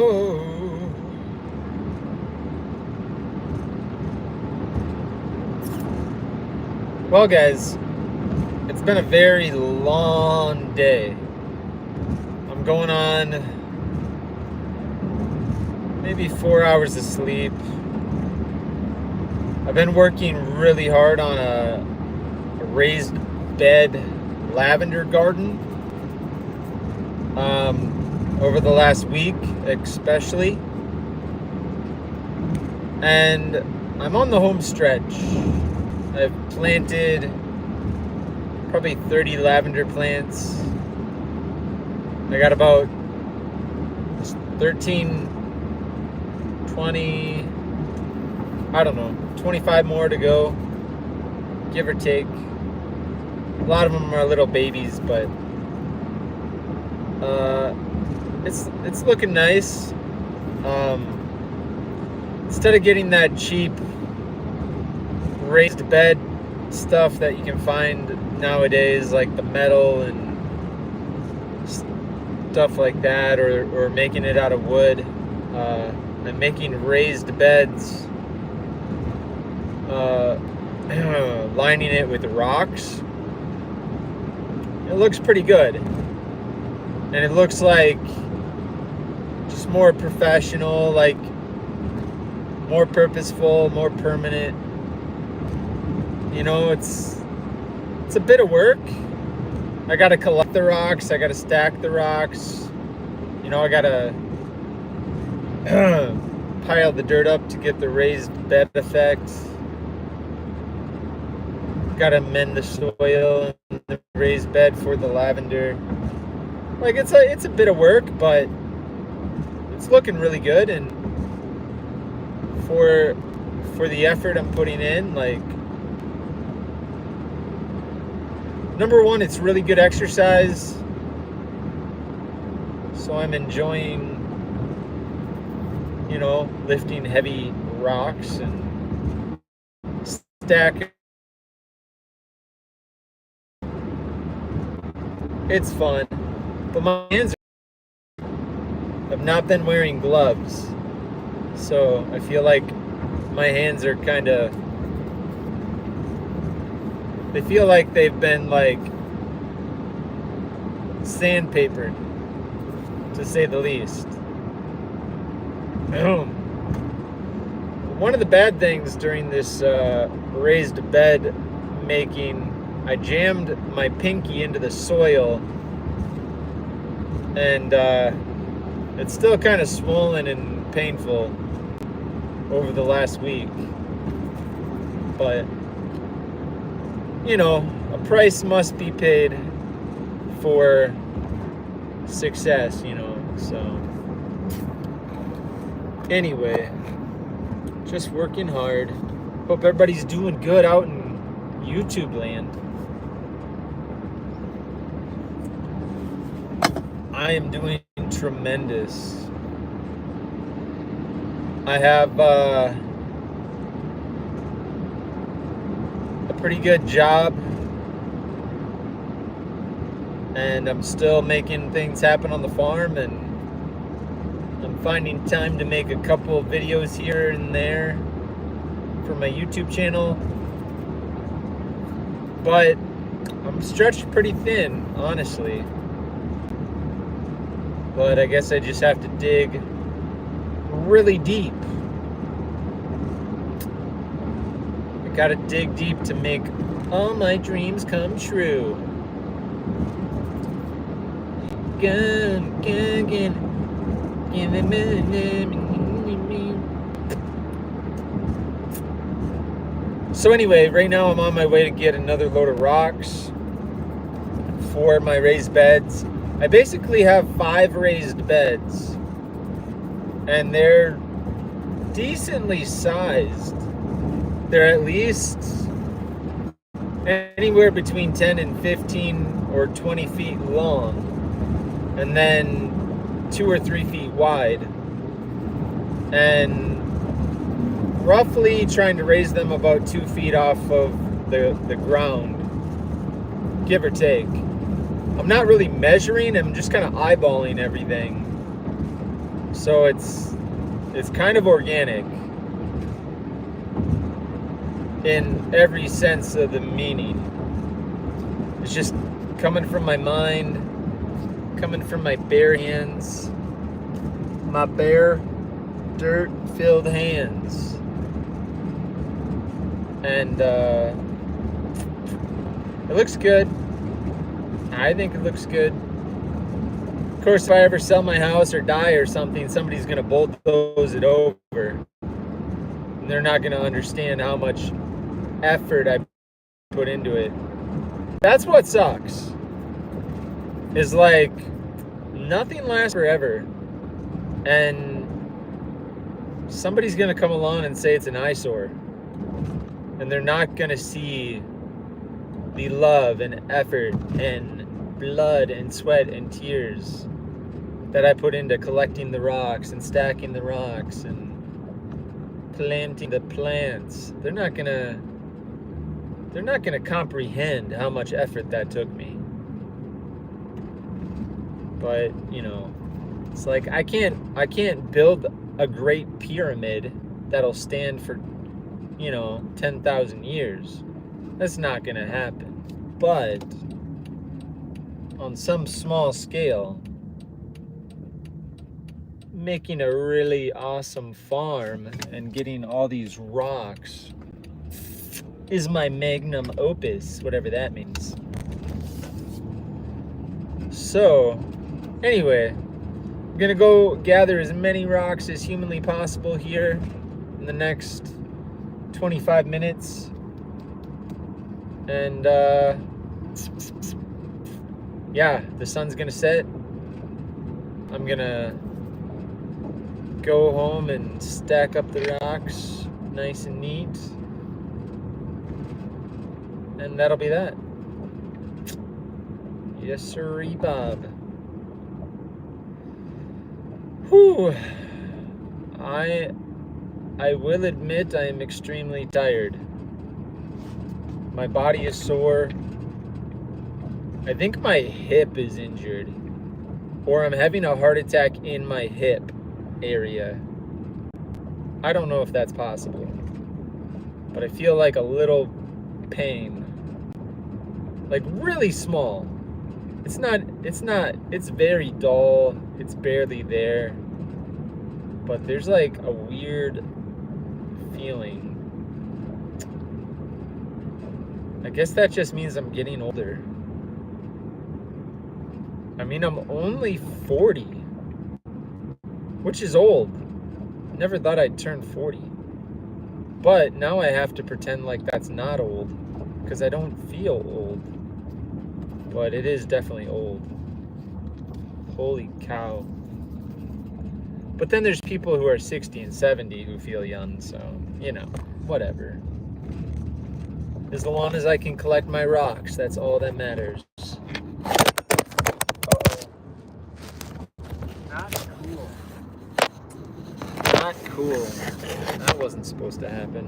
go. Well, guys, it's been a very long day. I'm going on maybe 4 hours of sleep. I've been working really hard on a raised bed lavender garden over the last week especially, and I'm on the home stretch. I've planted probably 30 lavender plants. I got about 13, 20, I don't know, 25 more to go, give or take. A lot of them are little babies, but it's looking nice. Instead of getting that cheap raised bed stuff that you can find nowadays, like the metal and stuff like that, or making it out of wood, I'm making raised beds, lining it with rocks. It looks pretty good, and it looks like just more professional, like more purposeful, more permanent. You know, it's a bit of work. I gotta collect the rocks, I gotta stack the rocks, you know, I gotta pile the dirt up to get the raised bed effect. Gotta mend the soil in the raised bed for the lavender. Like, it's a bit of work, but it's looking really good, and for the effort I'm putting in, like, number one, it's really good exercise, so I'm enjoying, you know, lifting heavy rocks and stacking. It's fun, but my hands have not been wearing gloves, so I feel like my hands are kind of, they feel like they've been, like, sandpapered, to say the least. One of the bad things during this raised bed making, I jammed my pinky into the soil, and it's still kind of swollen and painful over the last week. But, you know, a price must be paid for success, you know, so anyway, just working hard. Hope everybody's doing good out in YouTube land. I am doing tremendous. I have a pretty good job, and I'm still making things happen on the farm, and I'm finding time to make a couple of videos here and there for my YouTube channel, but I'm stretched pretty thin, honestly. But I guess I just have to dig really deep. I gotta dig deep to make all my dreams come true. So anyway, right now I'm on my way to get another load of rocks for my raised beds. I basically have 5 raised beds, and they're decently sized. They're at least anywhere between 10 and 15 or 20 feet long, and then 2 or 3 feet wide, and roughly trying to raise them about 2 feet off of the ground, give or take. I'm not really measuring, I'm just kind of eyeballing everything. So it's kind of organic in every sense of the meaning. It's just coming from my mind, coming from my bare hands, my bare dirt-filled hands. And it looks good. I think it looks good. Of course, if I ever sell my house or die or something, somebody's gonna bulldoze it over. And they're not gonna understand how much effort I put into it. That's what sucks. Is like nothing lasts forever. And somebody's gonna come along and say it's an eyesore. And they're not gonna see the love and effort and blood and sweat and tears that I put into collecting the rocks and stacking the rocks and planting the plants. They're not gonna comprehend how much effort that took me. But, you know, it's like I can't build a great pyramid that'll stand for, 10,000 years. That's not gonna happen. But on some small scale, making a really awesome farm and getting all these rocks is my magnum opus, whatever that means. So, anyway, I'm gonna go gather as many rocks as humanly possible here in the next 25 minutes. And, yeah, the sun's gonna set. I'm gonna go home and stack up the rocks nice and neat. And that'll be that. Yes, sirree, Bob. Whew. I will admit I am extremely tired. My body is sore. I think my hip is injured. Or I'm having a heart attack in my hip area. I don't know if that's possible. But I feel like a little pain. Like really small. It's very dull. It's barely there. But there's like a weird feeling. I guess that just means I'm getting older. I mean, I'm only 40, which is old. Never thought I'd turn 40. But now I have to pretend like that's not old, because I don't feel old. But it is definitely old. Holy cow. But then there's people who are 60 and 70 who feel young, so, whatever. As long as I can collect my rocks, that's all that matters. Not cool. Not cool. That wasn't supposed to happen.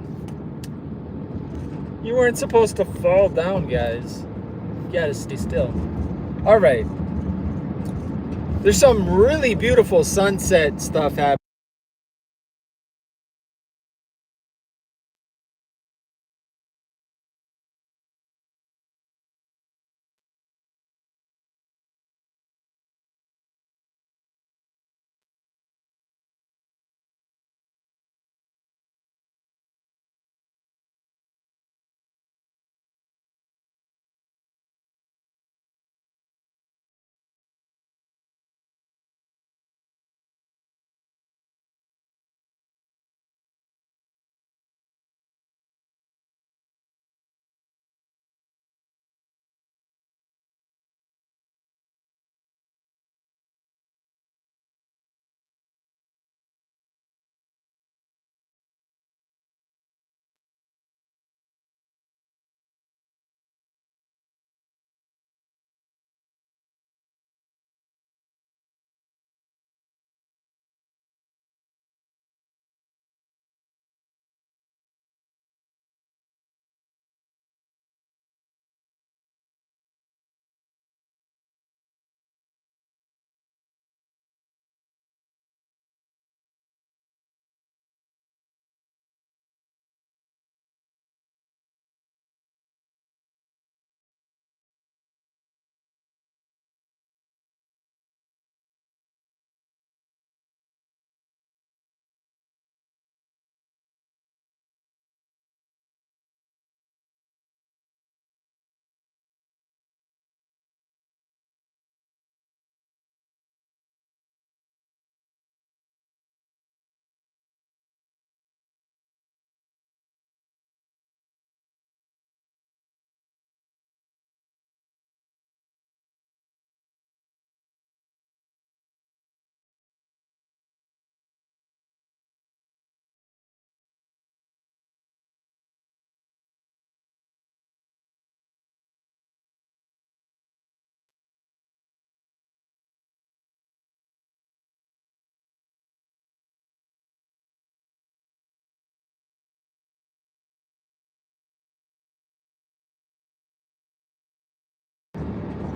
You weren't supposed to fall down, guys. You gotta stay still. Alright. There's some really beautiful sunset stuff happening.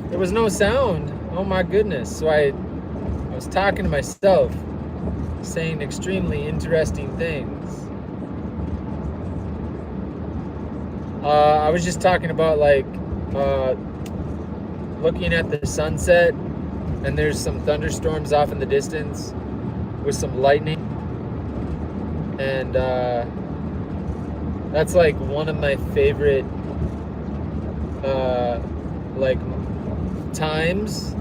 There was no sound. Oh my goodness. So I was talking to myself, saying extremely interesting things. I was just talking about like looking at the sunset, and there's some thunderstorms off in the distance with some lightning, and that's like one of my favorite like times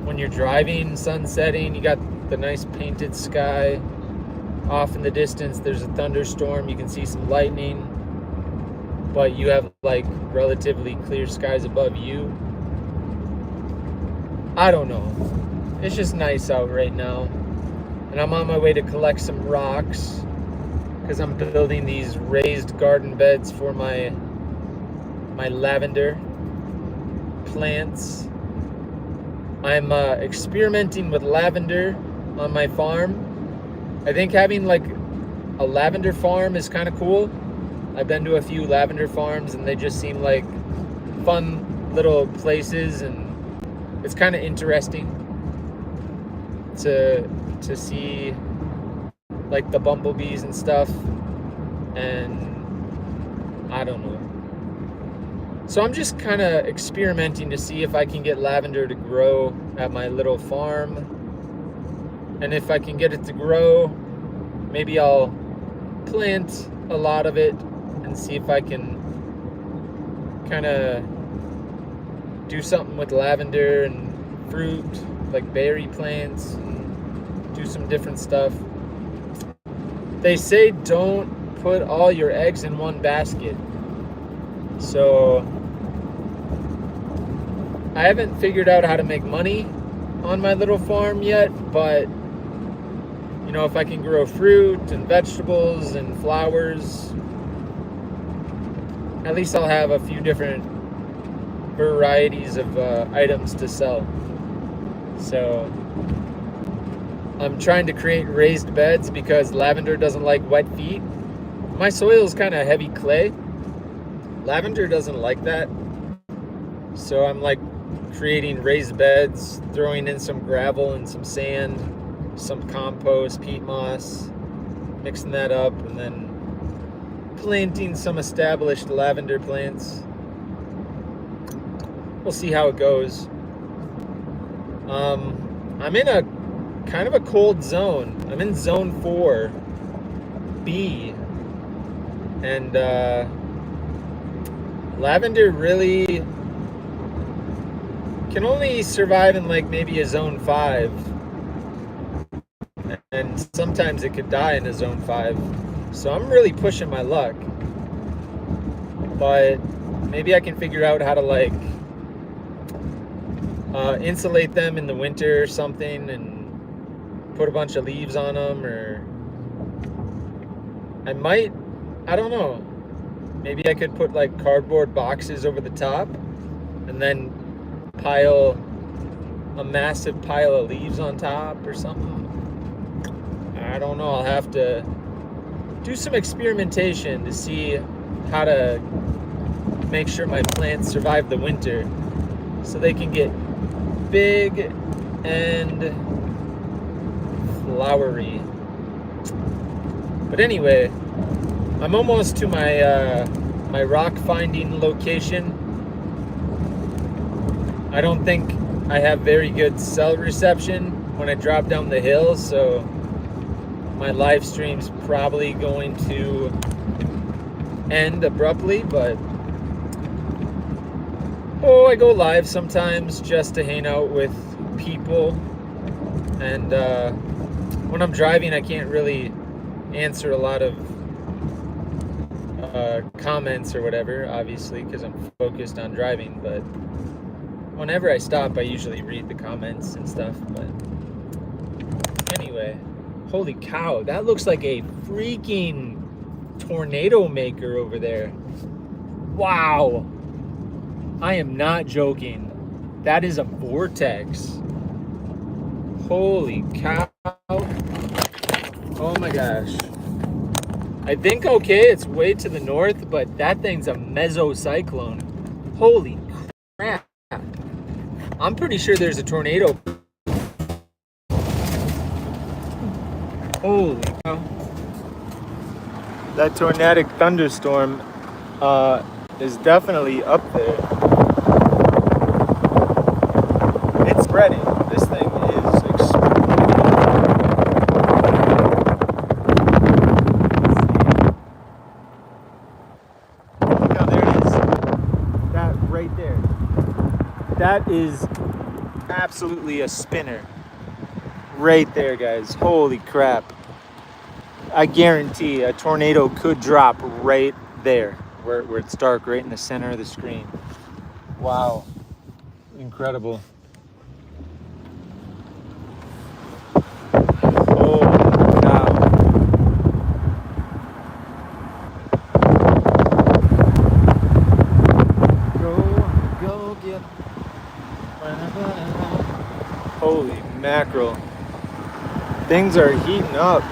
when you're driving, sun setting. You got the nice painted sky off in the distance, there's a thunderstorm, you can see some lightning, but you have like relatively clear skies above you. I don't know, it's just nice out right now, and I'm on my way to collect some rocks because I'm building these raised garden beds for my lavender plants. I'm experimenting with lavender on my farm. I think having like a lavender farm is kind of cool. I've been to a few lavender farms and they just seem like fun little places, and it's kind of interesting to see like the bumblebees and stuff, and I don't know. So I'm just kind of experimenting to see if I can get lavender to grow at my little farm. And if I can get it to grow, maybe I'll plant a lot of it and see if I can kind of do something with lavender and fruit, like berry plants, and do some different stuff. They say don't put all your eggs in one basket. So I haven't figured out how to make money on my little farm yet, but you know, if I can grow fruit and vegetables and flowers, at least I'll have a few different varieties of items to sell. So I'm trying to create raised beds because lavender doesn't like wet feet. My soil is kind of heavy clay. Lavender doesn't like that. So I'm like creating raised beds, throwing in some gravel and some sand, some compost, peat moss, mixing that up, and then planting some established lavender plants. We'll see how it goes. I'm in a kind of a cold zone. I'm in zone 4B, and lavender really can only survive in like maybe a zone 5, and sometimes it could die in a zone 5. So I'm really pushing my luck, but maybe I can figure out how to like insulate them in the winter or something, and put a bunch of leaves on them, or I don't know, maybe I could put like cardboard boxes over the top and then pile a massive pile of leaves on top or something. I don't know, I'll have to do some experimentation to see how to make sure my plants survive the winter so they can get big and flowery. But anyway, I'm almost to my my rock finding location. I don't think I have very good cell reception when I drop down the hill, so my live stream's probably going to end abruptly, but I go live sometimes just to hang out with people, and when I'm driving I can't really answer a lot of comments or whatever, obviously, because I'm focused on driving, but whenever I stop I usually read the comments and stuff. But anyway, holy cow, that looks like a freaking tornado maker over there. Wow, I am not joking. That is a vortex. Holy cow. Oh my gosh. I think, okay, it's way to the north, but that thing's a mesocyclone. Holy crap. I'm pretty sure there's a tornado. Holy cow. That tornadic thunderstorm is definitely up there. It's spreading. This thing is exploding. Look how there it is. That right there. That is absolutely a spinner. Right there, guys. Holy crap. I guarantee a tornado could drop right there where it's dark, right in the center of the screen. Wow. Incredible. Oh, wow. Go get. Holy mackerel. Things are heating up.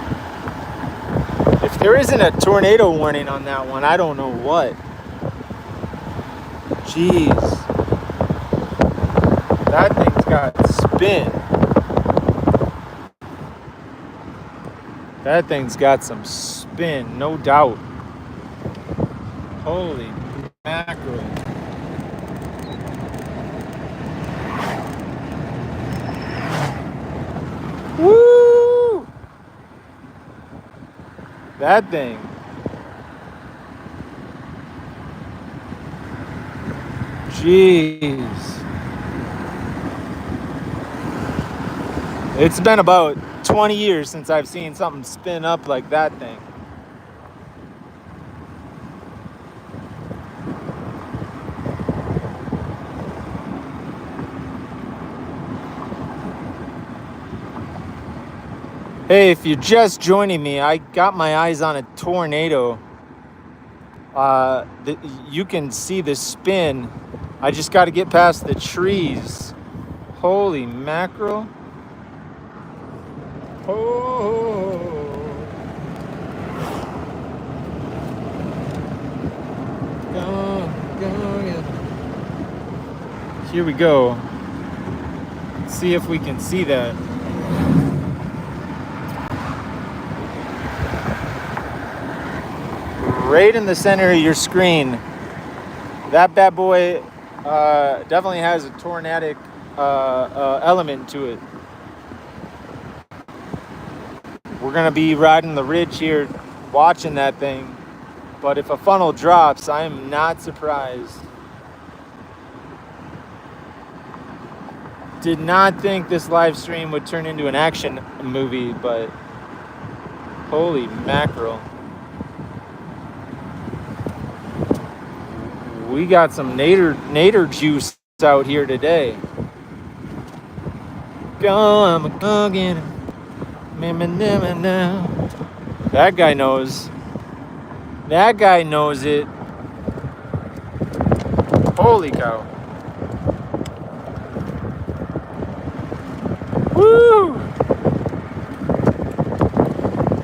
If there isn't a tornado warning on that one, I don't know what. Jeez. That thing's got spin. That thing's got some spin, no doubt. Holy mackerel. Woo! That thing. Jeez. It's been about 20 years since I've seen something spin up like that thing. Hey, if you're just joining me, I got my eyes on a tornado. You can see the spin. I just got to get past the trees. Holy mackerel. Oh. Here we go. Let's see if we can see that. Right in the center of your screen. That bad boy definitely has a tornadic element to it. We're gonna be riding the ridge here, watching that thing. But if a funnel drops, I am not surprised. Did not think this live stream would turn into an action movie, but holy mackerel. We got some nader juice out here today. Go get it. That guy knows. That guy knows it. Holy cow. Woo!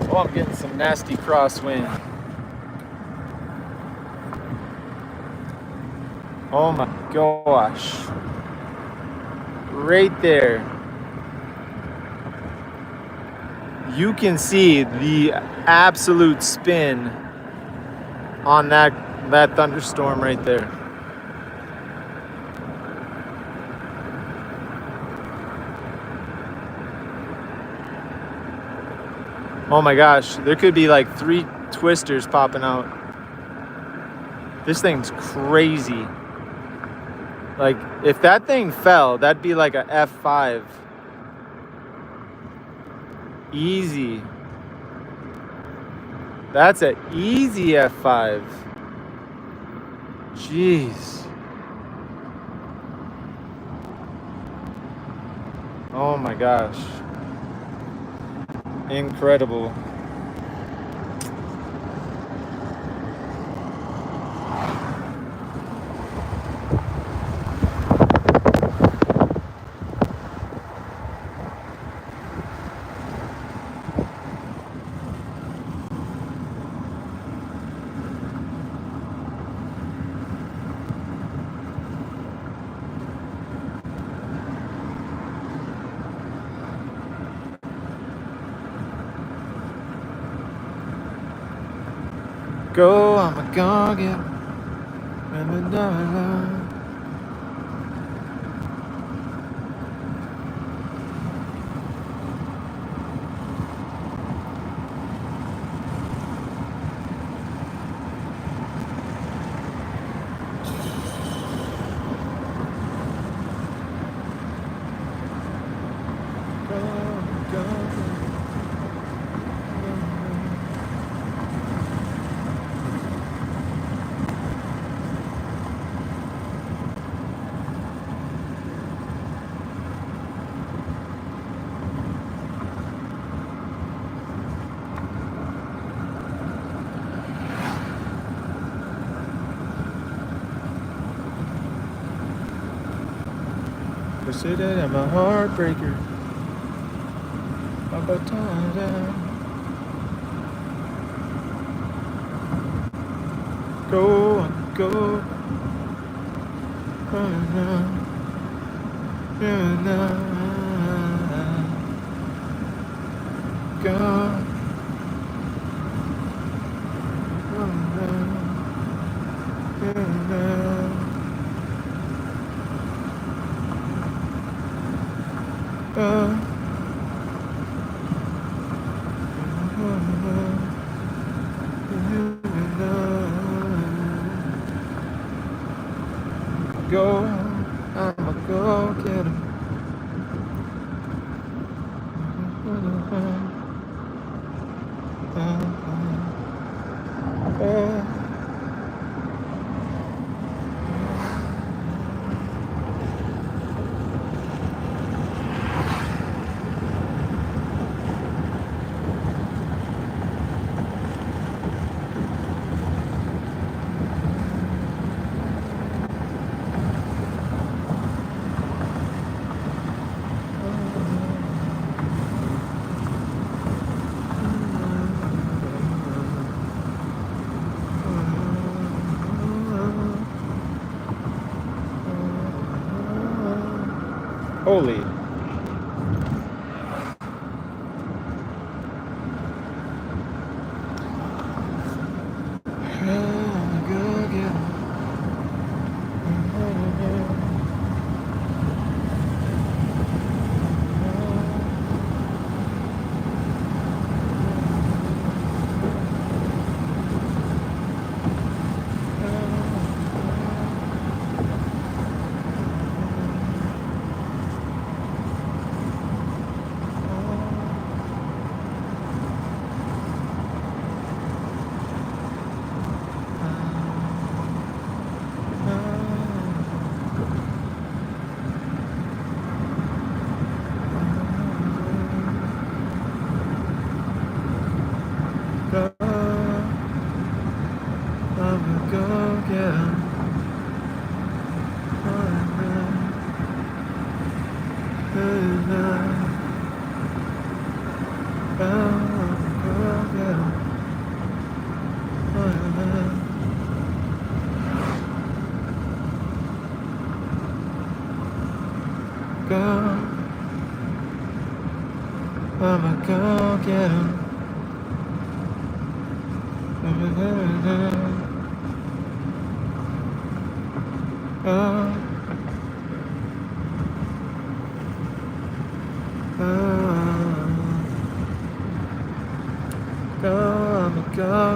Oh, I'm getting some nasty crosswind. Oh my gosh. Right there. You can see the absolute spin on that thunderstorm right there. Oh my gosh, there could be like 3 twisters popping out. This thing's crazy. Like, if that thing fell, that'd be like a F5. Easy. That's an easy F5. Jeez. Oh my gosh. Incredible. go, I'ma go get 'em. Say that I'm a heartbreaker. About time. Go, go. Go. Go, I'ma go get 'em. Holy. I'ma go get 'em. I'ma go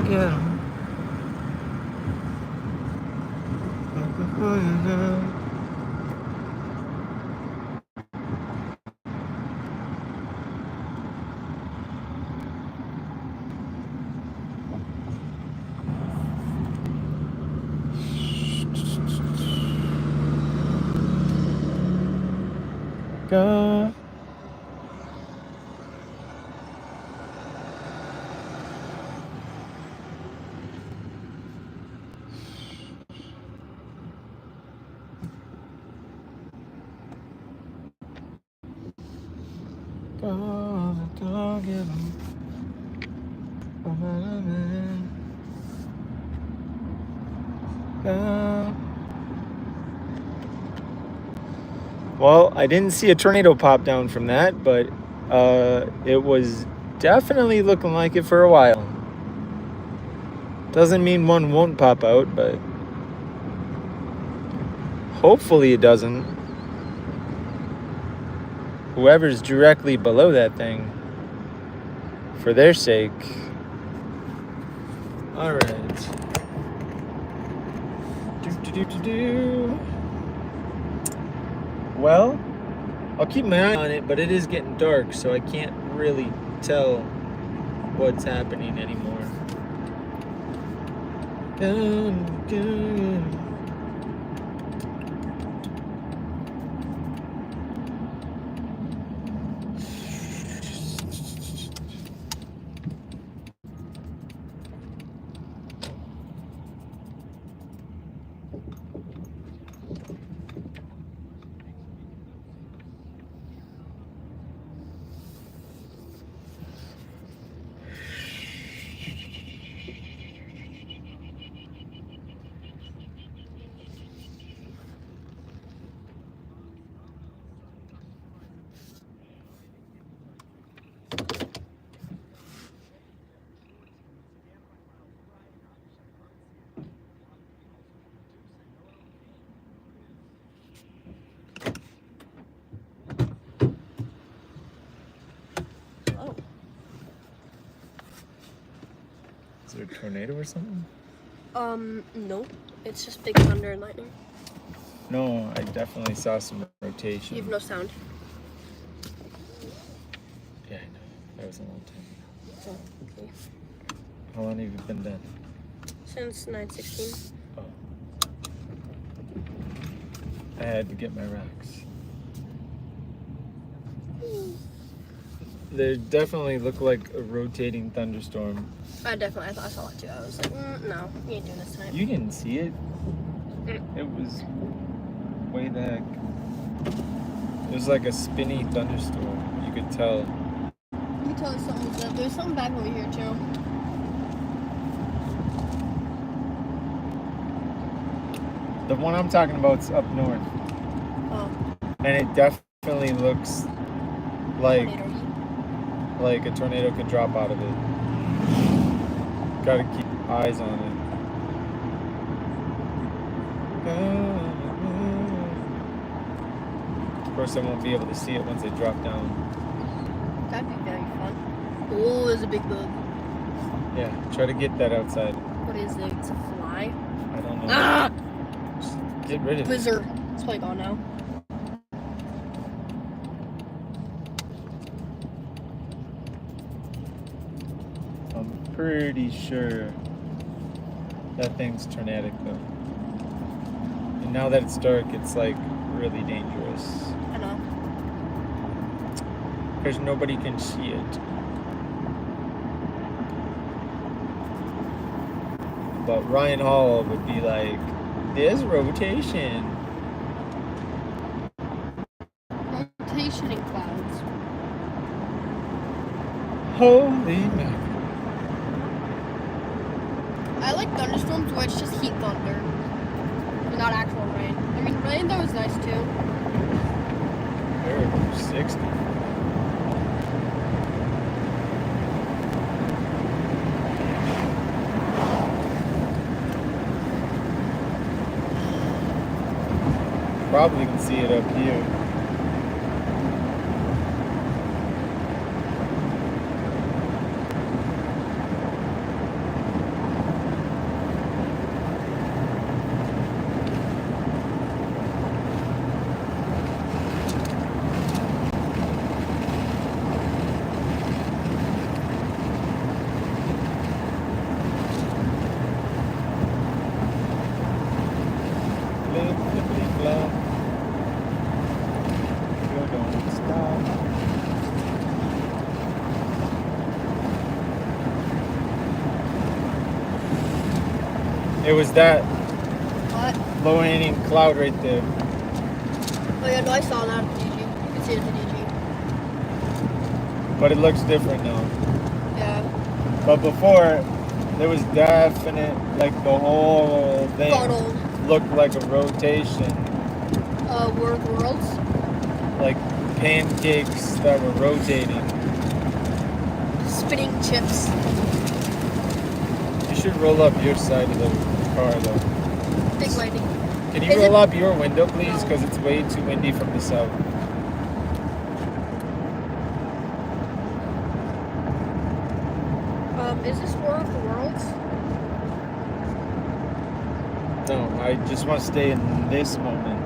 get 'em. Go. Go get 'em. Well, I didn't see a tornado pop down from that, but it was definitely looking like it for a while. Doesn't mean one won't pop out, but hopefully it doesn't. Whoever's directly below that thing, for their sake. All right. Well, I'll keep my eye on it, but it is getting dark, so I can't really tell what's happening anymore. Is there a tornado or something? No. It's just big thunder and lightning. No, I definitely saw some rotation. You have no sound. Yeah, I know. That was a long time ago. Oh, okay. How long have you been dead? Since 9/16. Oh. I had to get my rocks. They definitely look like a rotating thunderstorm. I thought I saw it too. I was like, no, you ain't doing this tonight. You didn't see it. It was way the heck. It was like a spinny thunderstorm. You could tell. You can tell something was up. There's something back over here too. The one I'm talking about's up north. Oh. And it definitely looks like Tornado. like a tornado could drop out of it. Gotta keep eyes on it. Of course, I won't be able to see it once they drop down. That'd be very fun. Oh, there's a big bug. Yeah, try to get that outside. What is it? It's a fly? I don't know. Ah! Just get rid of it. Blizzard. It's probably gone now. I'm pretty sure that thing's tornadic though. And now that it's dark, it's like really dangerous. I know. Because nobody can see it. But Ryan Hall would be like, there's rotation. Rotation in clouds. Holy mackerel. I like thunderstorms where it's just heat thunder. Not actual rain. I mean, rain though is nice too. They're 60. Probably can see it up here. It was that What? low-hanging cloud right there. Oh yeah, no, I saw that at the DG. You can see it at the DG. But it looks different now. Yeah. But before, there was definite, like the whole thing Funnel. looked like a rotation. Worlds. Like pancakes that were rotating. Spinning chips. You should roll up your side of the car though. Big lightning. Can you Is roll it- up your window, please? Because it's way too windy from the south. Is this War of the Worlds? No, I just want to stay in this moment.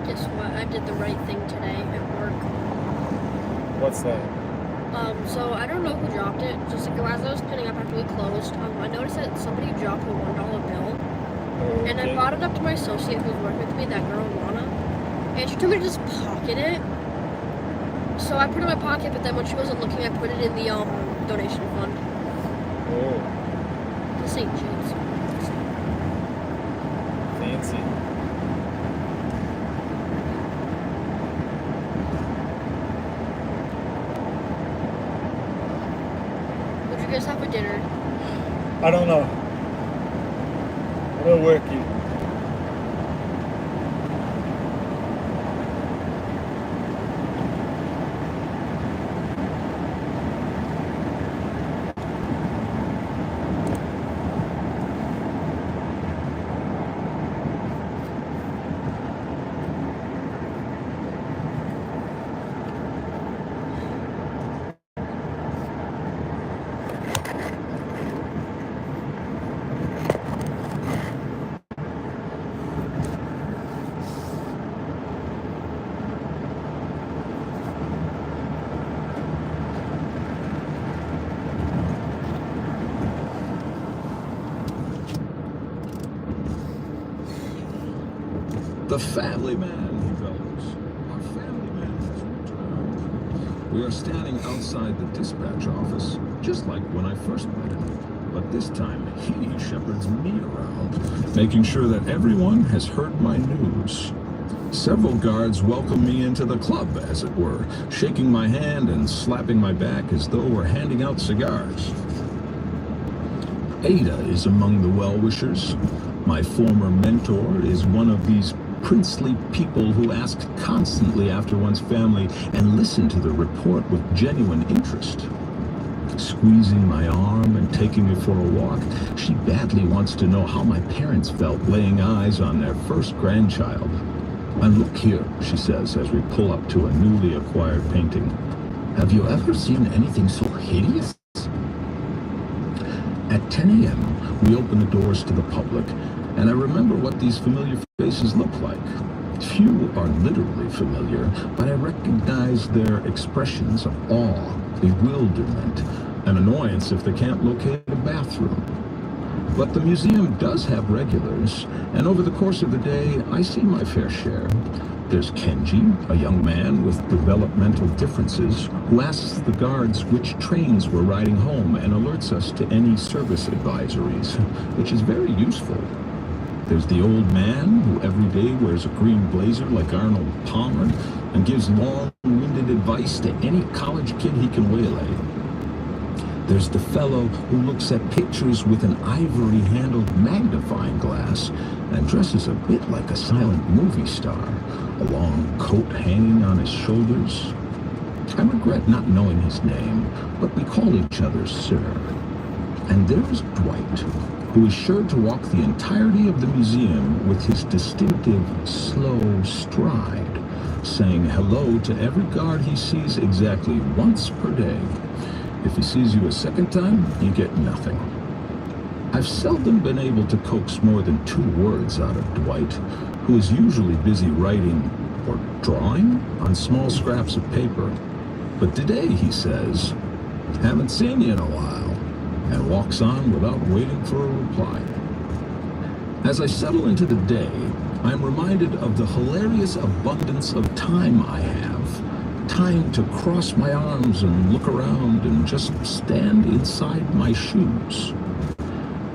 Guess what? I did the right thing today at work. What's that? So I don't know who dropped it. Just like as I was cleaning up after we closed, I noticed that somebody dropped a $1 bill. And I Okay. brought it up to my associate who's working with me, that girl Lana. And she told me to just pocket it. So I put it in my pocket, but then when she wasn't looking, I put it in the donation fund. Oh, The St. Jude's. fancy. What'd you guys have for dinner? I don't know. We'll work you. The family man, he bellows. Our family man has returned. We are standing outside the dispatch office, just like when I first met him. But this time, he shepherds me around, making sure that everyone has heard my news. Several guards welcome me into the club, as it were, shaking my hand and slapping my back as though we're handing out cigars. Ada is among the well-wishers. My former mentor is one of these princely people who ask constantly after one's family and listen to the report with genuine interest. Squeezing my arm and taking me for a walk, she badly wants to know how my parents felt laying eyes on their first grandchild. And look here, she says as we pull up to a newly acquired painting. Have you ever seen anything so hideous? At 10 a.m., we open the doors to the public, and I remember what these familiar faces look like. Few are literally familiar, but I recognize their expressions of awe, bewilderment, and annoyance if they can't locate a bathroom. But the museum does have regulars, and over the course of the day, I see my fair share. There's Kenji, a young man with developmental differences, who asks the guards which trains we're riding home and alerts us to any service advisories, which is very useful. There's the old man, who every day wears a green blazer like Arnold Palmer and gives long-winded advice to any college kid he can waylay. There's the fellow who looks at pictures with an ivory-handled magnifying glass and dresses a bit like a silent movie star, a long coat hanging on his shoulders. I regret not knowing his name, but we call each other Sir. And there's Dwight, who is sure to walk the entirety of the museum with his distinctive, slow stride, saying hello to every guard he sees exactly once per day. If he sees you a second time, you get nothing. I've seldom been able to coax more than 2 words out of Dwight, who is usually busy writing or drawing on small scraps of paper. But today, he says, "Haven't seen you in a while," and walks on without waiting for a reply. As I settle into the day, I'm reminded of the hilarious abundance of time I have. Time to cross my arms and look around and just stand inside my shoes.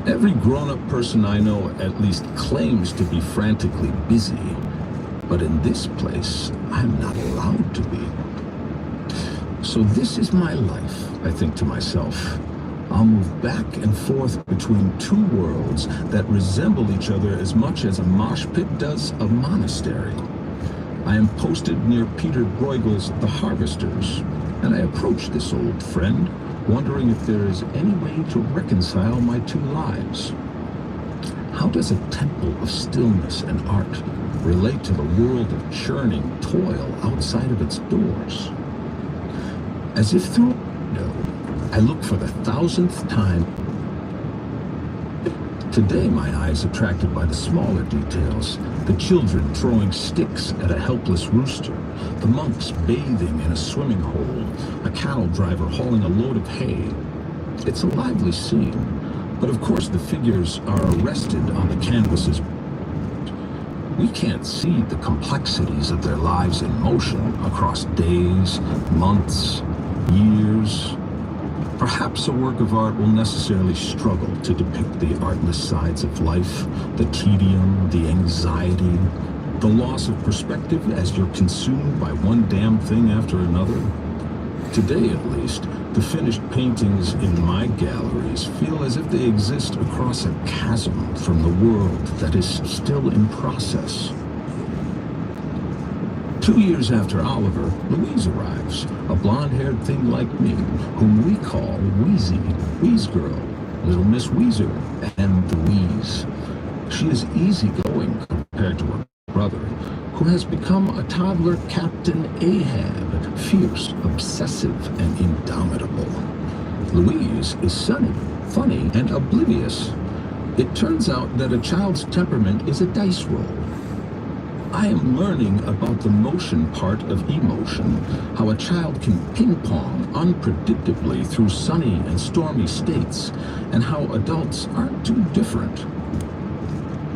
Every grown-up person I know at least claims to be frantically busy, but in this place, I'm not allowed to be. So this is my life, I think to myself. I'll move back and forth between two worlds that resemble each other as much as a mosh pit does a monastery. I am posted near Peter Bruegel's The Harvesters, and I approach this old friend, wondering if there is any way to reconcile my two lives. How does a temple of stillness and art relate to the world of churning toil outside of its doors? As if through a window, I look for the 1000th time. Today my eyes attracted by the smaller details, the children throwing sticks at a helpless rooster, the monks bathing in a swimming hole, a cattle driver hauling a load of hay. It's a lively scene, but of course the figures are arrested on the canvases. We can't see the complexities of their lives in motion across days, months, years. Perhaps a work of art will necessarily struggle to depict the artless sides of life, the tedium, the anxiety, the loss of perspective as you're consumed by one damn thing after another. Today, at least, the finished paintings in my galleries feel as if they exist across a chasm from the world that is still in process. 2 years after Oliver, Louise arrives, a blonde-haired thing like me, whom we call Wheezy, Wheeze Girl, Little Miss Weezer, and the Wheeze. She is easygoing compared to her brother, who has become a toddler Captain Ahab, fierce, obsessive, and indomitable. Louise is sunny, funny, and oblivious. It turns out that a child's temperament is a dice roll. I am learning about the motion part of emotion, how a child can ping-pong unpredictably through sunny and stormy states, and how adults aren't too different.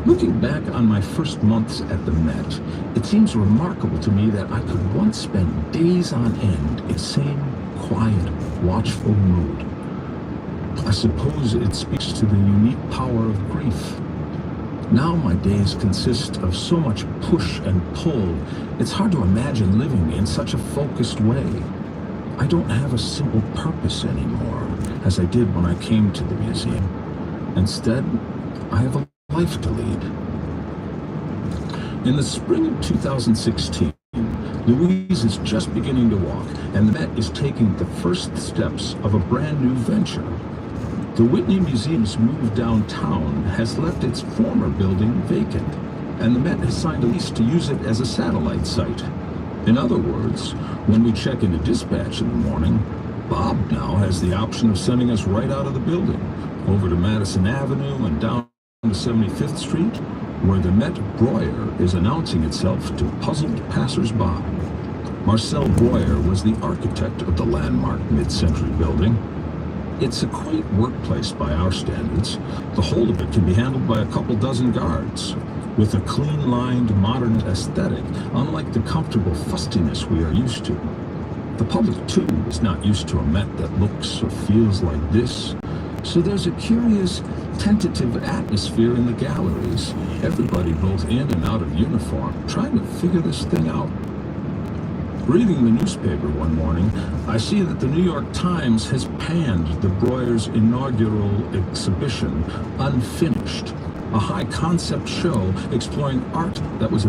Looking back on my first months at the Met, it seems remarkable to me that I could once spend days on end in the same quiet, watchful mood. I suppose it speaks to the unique power of grief. Now my days consist of so much push and pull, it's hard to imagine living in such a focused way. I don't have a simple purpose anymore, as I did when I came to the museum. Instead, I have a life to lead. In the spring of 2016, Louise is just beginning to walk, and the Met is taking the first steps of a brand new venture. The Whitney Museum's move downtown has left its former building vacant, and the Met has signed a lease to use it as a satellite site. In other words, when we check into dispatch in the morning, Bob now has the option of sending us right out of the building, over to Madison Avenue and down to 75th Street, where the Met Breuer is announcing itself to puzzled passers-by. Marcel Breuer was the architect of the landmark mid-century building. It's a quaint workplace by our standards. The whole of it can be handled by a couple dozen guards, with a clean-lined, modern aesthetic, unlike the comfortable fustiness we are used to. The public, too, is not used to a Met that looks or feels like this, so there's a curious, tentative atmosphere in the galleries, everybody both in and out of uniform, trying to figure this thing out. Reading the newspaper one morning, I see that the New York Times has panned the Breuer's inaugural exhibition, Unfinished, a high-concept show exploring art that was